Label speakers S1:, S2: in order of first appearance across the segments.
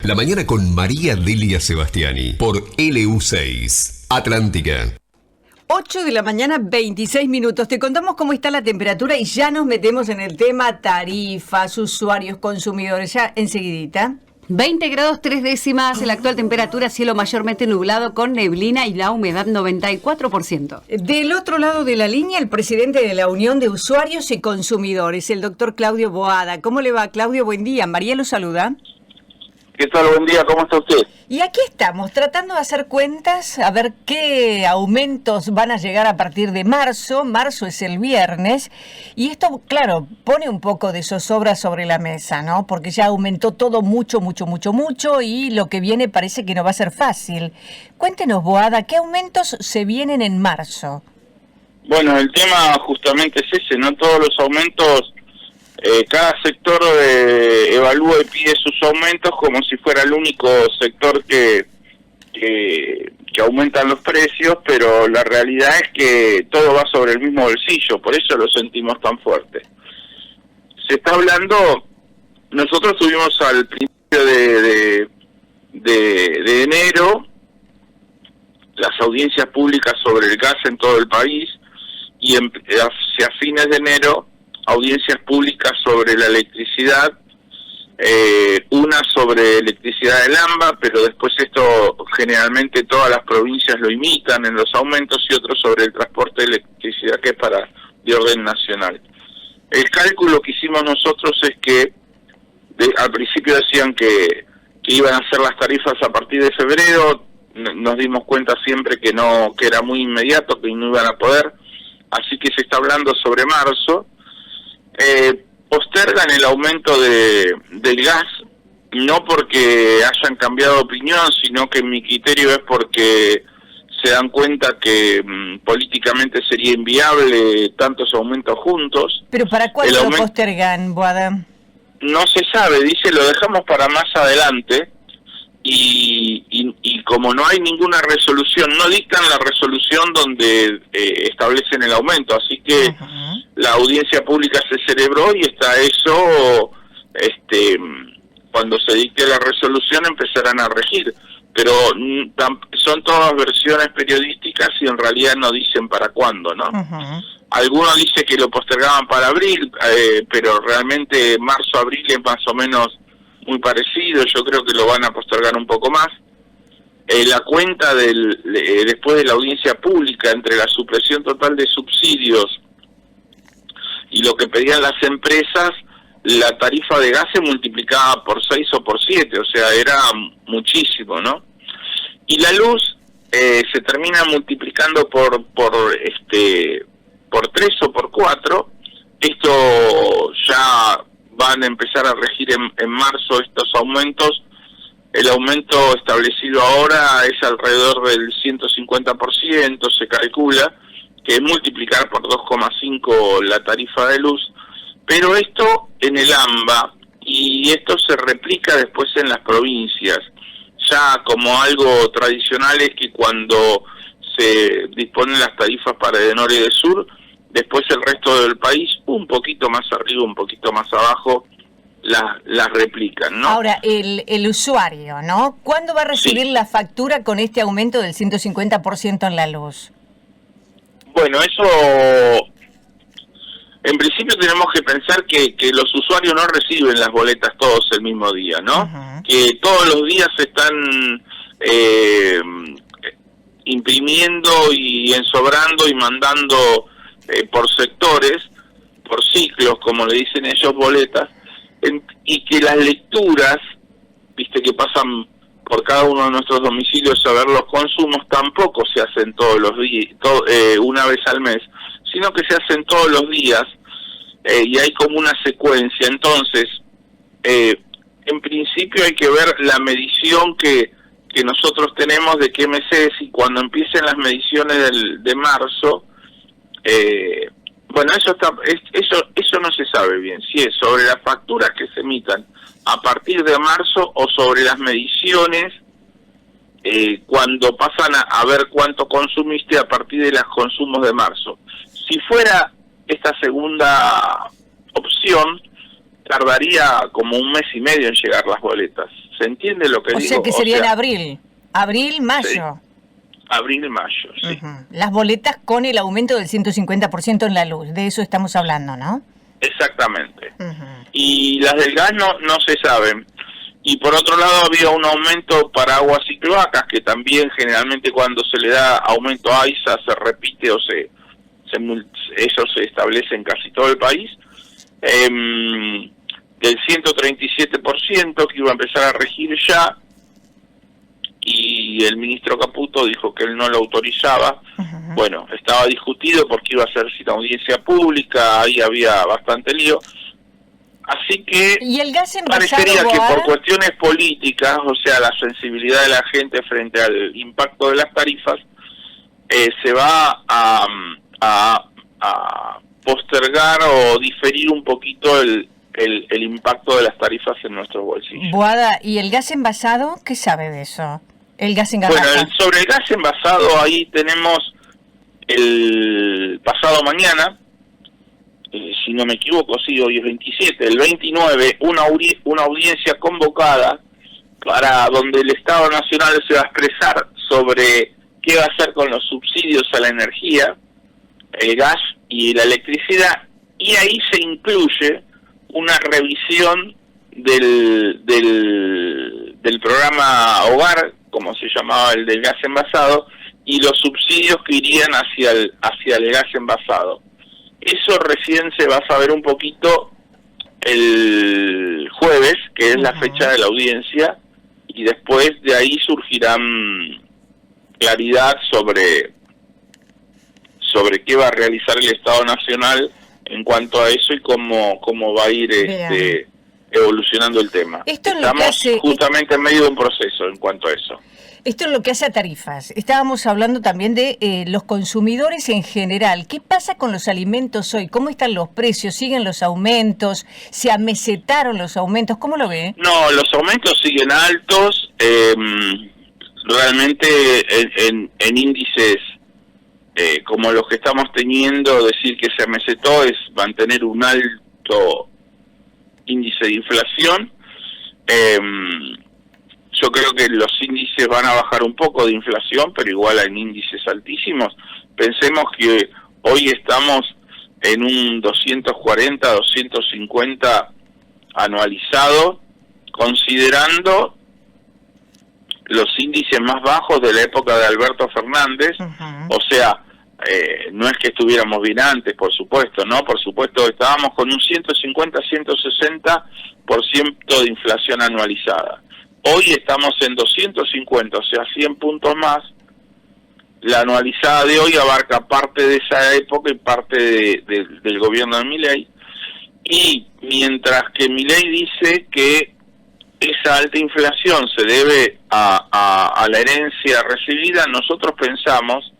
S1: La mañana con María Delia Sebastiani por LU6 Atlántica.
S2: 8 de la mañana, 26 minutos. Te contamos cómo está la temperatura y ya nos metemos en el tema tarifas, usuarios, consumidores, ya enseguidita.
S3: 20 grados 3 décimas, la actual temperatura, cielo mayormente nublado con neblina y la humedad 94%.
S2: Del otro lado de la línea, el presidente de la Unión de Usuarios y Consumidores, el doctor Claudio Boada. ¿Cómo le va, Claudio? Buen día. María lo saluda.
S4: ¿Qué tal? Buen día, ¿cómo está usted?
S2: Y aquí estamos, tratando de hacer cuentas, a ver qué aumentos van a llegar a partir de marzo. Marzo es el viernes, y esto, claro, pone un poco de zozobra sobre la mesa, ¿no? Porque ya aumentó todo mucho, y lo que viene parece que no va a ser fácil. Cuéntenos, Boada, ¿qué aumentos se vienen en marzo?
S4: Bueno, el tema justamente es ese, ¿no? Todos los aumentos... cada sector evalúa y pide sus aumentos como si fuera el único sector que aumentan los precios, pero la realidad es que todo va sobre el mismo bolsillo, por eso lo sentimos tan fuerte. Se está hablando, nosotros tuvimos al principio de enero las audiencias públicas sobre el gas en todo el país, y hacia fines de enero audiencias públicas sobre la electricidad, una sobre electricidad del AMBA, pero después esto generalmente todas las provincias lo imitan en los aumentos, y otro sobre el transporte de electricidad, que es de orden nacional. El cálculo que hicimos nosotros es que al principio decían que iban a hacer las tarifas a partir de febrero, nos dimos cuenta siempre que era muy inmediato, que no iban a poder, así que se está hablando sobre marzo. Postergan el aumento del gas, no porque hayan cambiado de opinión, sino que mi criterio es porque se dan cuenta que políticamente sería inviable tantos aumentos juntos.
S2: ¿Pero para cuándo lo postergan, Boada?
S4: No se sabe, dice, lo dejamos para más adelante, y como no hay ninguna resolución, no dictan la resolución donde establecen el aumento, así que la audiencia pública se celebró y está eso, cuando se dicte la resolución empezarán a regir, pero son todas versiones periodísticas y en realidad no dicen para cuándo, ¿no? Algunos dicen que lo postergaban para abril, pero realmente marzo-abril es más o menos muy parecido. Yo creo que lo van a postergar un poco más. La cuenta después de la audiencia pública, entre la supresión total de subsidios y lo que pedían las empresas, la tarifa de gas se multiplicaba por 6 o por 7, o sea, era muchísimo, ¿no? Y la luz se termina multiplicando por 3 o por 4. Esto ya van a empezar a regir en marzo estos aumentos. El aumento establecido ahora es alrededor del 150%, se calcula, que es multiplicar por 2,5 la tarifa de luz, pero esto en el AMBA, y esto se replica después en las provincias. Ya como algo tradicional es que cuando se disponen las tarifas para de norte y de sur, después el resto del país, un poquito más arriba, un poquito más abajo, las replican, ¿no?
S2: Ahora, el usuario, ¿no? ¿Cuándo va a recibir la factura con este aumento del 150% en la luz?
S4: Bueno, eso, en principio tenemos que pensar que los usuarios no reciben las boletas todos el mismo día, ¿no? Que todos los días se están imprimiendo y ensobrando y mandando por sectores, por ciclos, como le dicen ellos, boletas, y que las lecturas, viste, que pasan por cada uno de nuestros domicilios a ver los consumos, tampoco se hacen todos los días, una vez al mes, sino que se hacen todos los días, y hay como una secuencia. Entonces, en principio hay que ver la medición que nosotros tenemos de qué meses, y cuando empiecen las mediciones de marzo, bueno, eso no se sabe bien, si es sobre las facturas que se emitan a partir de marzo o sobre las mediciones cuando pasan a ver cuánto consumiste a partir de los consumos de marzo. Si fuera esta segunda opción, tardaría como 1 mes y medio en llegar las boletas. ¿Se entiende lo que
S2: O
S4: digo?
S2: sea que sería en abril, mayo.
S4: Sí, abril, mayo, sí.
S2: Ujú. Las boletas con el aumento del 150% en la luz, de eso estamos hablando, ¿no?
S4: Exactamente.
S2: Ujú.
S4: Y las del gas no se saben. Y por otro lado había un aumento para aguas y cloacas, que también generalmente cuando se le da aumento a AISA se repite o eso se establece en casi todo el país, del 137% que iba a empezar a regir ya, y el ministro Caputo dijo que él no lo autorizaba.
S2: Ujú.
S4: Bueno, estaba discutido porque iba a ser sin audiencia pública, ahí había bastante lío. Así que
S2: ¿Y el gas envasado,
S4: parecería que
S2: Boada?
S4: por cuestiones políticas, o sea, la sensibilidad de la gente frente al impacto de las tarifas, se va a postergar o diferir un poquito el impacto de las tarifas en nuestros bolsillos.
S2: Boada, ¿y el gas envasado? ¿Qué sabe de eso? El gas en garrafa.
S4: Bueno, sobre el gas envasado, ahí tenemos el pasado mañana, si no me equivoco, sí, hoy es 27, el 29, una audiencia convocada para donde el Estado Nacional se va a expresar sobre qué va a hacer con los subsidios a la energía, el gas y la electricidad, y ahí se incluye una revisión del programa Hogar, como se llamaba el del gas envasado, y los subsidios que irían hacia el gas envasado. Eso recién se va a saber un poquito el jueves, que es la fecha de la audiencia, y después de ahí surgirán claridad sobre qué va a realizar el Estado Nacional en cuanto a eso y cómo va a ir evolucionando el tema.
S2: Esto es lo que
S4: Estamos
S2: hace-
S4: justamente en medio de un proceso en cuanto a eso.
S2: Esto es lo que hace a tarifas. Estábamos hablando también de los consumidores en general. ¿Qué pasa con los alimentos hoy? ¿Cómo están los precios? ¿Siguen los aumentos? ¿Se amesetaron los aumentos? ¿Cómo lo ve?
S4: No, los aumentos siguen altos. Realmente en índices como los que estamos teniendo, decir que se amesetó es mantener un alto índice de inflación. Yo creo que los índices van a bajar un poco de inflación, pero igual hay índices altísimos. Pensemos que hoy estamos en un 240, 250 anualizado, considerando los índices más bajos de la época de Alberto Fernández.
S2: Ujú.
S4: O sea, no es que estuviéramos bien antes, por supuesto, ¿no? Por supuesto, estábamos con un 150, 160% de inflación anualizada. Hoy estamos en 250, o sea, 100 puntos más. La anualizada de hoy abarca parte de esa época y parte del gobierno de Milei. Y mientras que Milei dice que esa alta inflación se debe a la herencia recibida, nosotros pensamos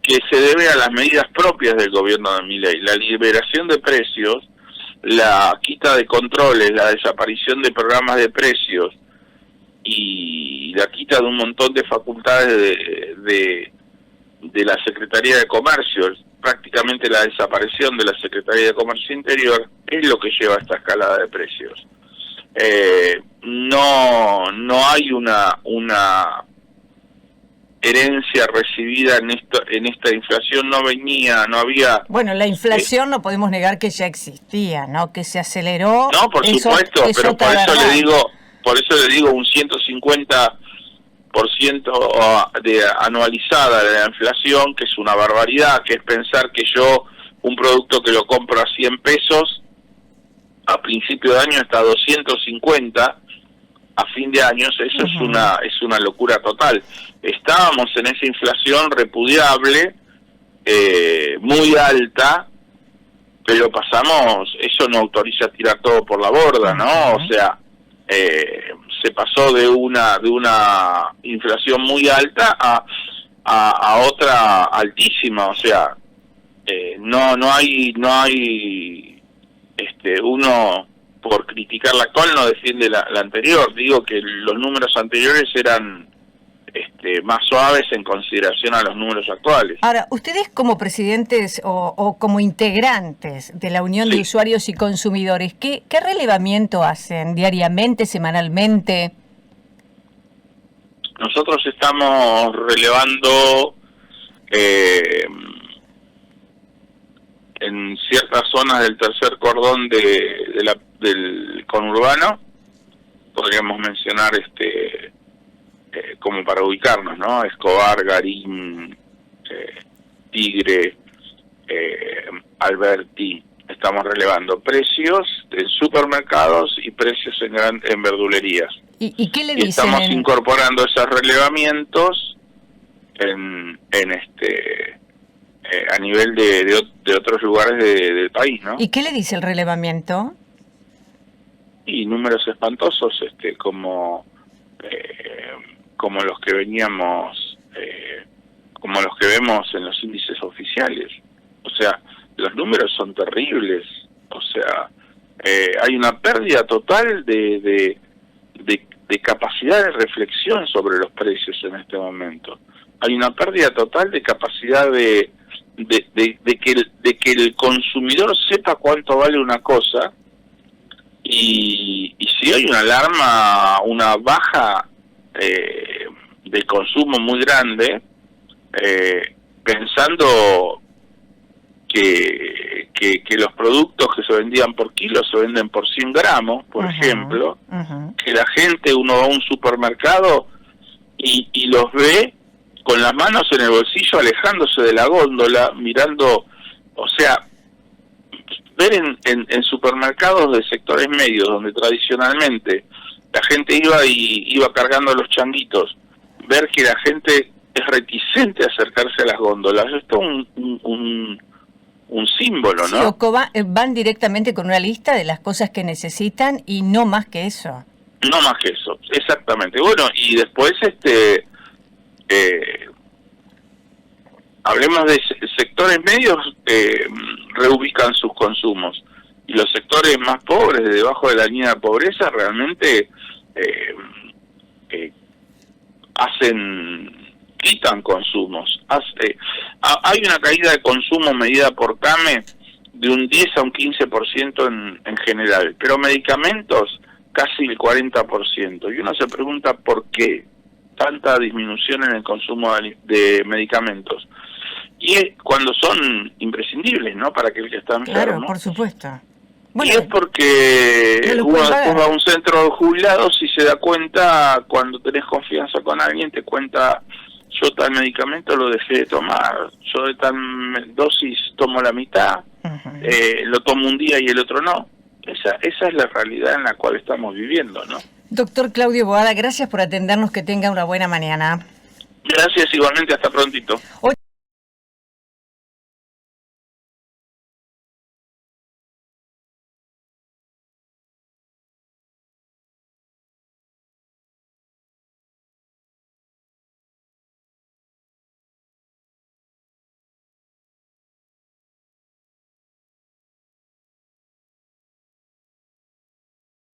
S4: que se debe a las medidas propias del gobierno de Milei, la liberación de precios, la quita de controles, la desaparición de programas de precios y la quita de un montón de facultades de la Secretaría de Comercio, prácticamente la desaparición de la Secretaría de Comercio Interior, es lo que lleva a esta escalada de precios. No hay una herencia recibida en esta inflación, no había.
S2: Bueno, la inflación no podemos negar que ya existía, ¿no? Que se aceleró.
S4: No, por supuesto, pero
S2: otra
S4: por eso
S2: verdad.
S4: le digo un 150% de anualizada de la inflación, que es una barbaridad, que es pensar que yo un producto que lo compro a 100 pesos a principio de año está a 250 a fin de años, eso es una locura total. Estábamos en esa inflación repudiable, muy alta, pero pasamos, eso no autoriza tirar todo por la borda, ¿no? O sea, se pasó de una inflación muy alta a otra altísima, o sea, no hay uno por criticar la actual no defiende la anterior. Digo que los números anteriores eran más suaves en consideración a los números actuales.
S2: Ahora, ustedes como presidentes o como integrantes de la Unión de
S4: Sí.
S2: Usuarios y Consumidores, ¿qué relevamiento hacen diariamente, semanalmente?
S4: nosotros estamos relevando en ciertas zonas del tercer cordón del conurbano. Podríamos mencionar como para ubicarnos, ¿no? Escobar, Garín, Tigre, Alberti. Estamos relevando precios en supermercados y precios en verdulerías.
S2: ¿Y qué le
S4: Y
S2: dicen?
S4: estamos incorporando esos relevamientos a nivel de otros lugares del país, ¿no?
S2: ¿Y qué le dice el relevamiento?
S4: Y números espantosos, como los que veníamos, como los que vemos en los índices oficiales. O sea, los números son terribles. O sea, hay una pérdida total de capacidad de reflexión sobre los precios en este momento. Hay una pérdida total de capacidad de que el consumidor sepa cuánto vale una cosa, y si hay una alarma, una baja del consumo muy grande, pensando que los productos que se vendían por kilo se venden por 100 gramos, por ejemplo, que la gente, uno va a un supermercado y los ve con las manos en el bolsillo, alejándose de la góndola, mirando, o sea, ver en supermercados de sectores medios, donde tradicionalmente la gente iba cargando los changuitos, ver que la gente es reticente a acercarse a las góndolas, esto es un símbolo, ¿no?
S2: Sí, o van directamente con una lista de las cosas que necesitan y no más que eso.
S4: No más que eso, exactamente. Bueno, y después hablemos de sectores medios, reubican sus consumos, y los sectores más pobres, de debajo de la línea de pobreza, realmente quitan consumos. Hay una caída de consumo medida por CAME de un 10 a un 15% en general, pero medicamentos casi el 40%, y uno se pregunta por qué tanta disminución en el consumo de medicamentos, y cuando son imprescindibles, ¿no?, para aquel que está enfermo.
S2: Claro, por supuesto. Bueno,
S4: y es porque uno después va a un centro de jubilados y se da cuenta, cuando tenés confianza con alguien, te cuenta: yo tal medicamento lo dejé de tomar, yo de tal dosis tomo la mitad, lo tomo un día y el otro no. Esa es la realidad en la cual estamos viviendo, ¿no?
S2: Doctor Claudio Boada, gracias por atendernos, que tenga una buena mañana.
S4: Gracias, igualmente, hasta prontito.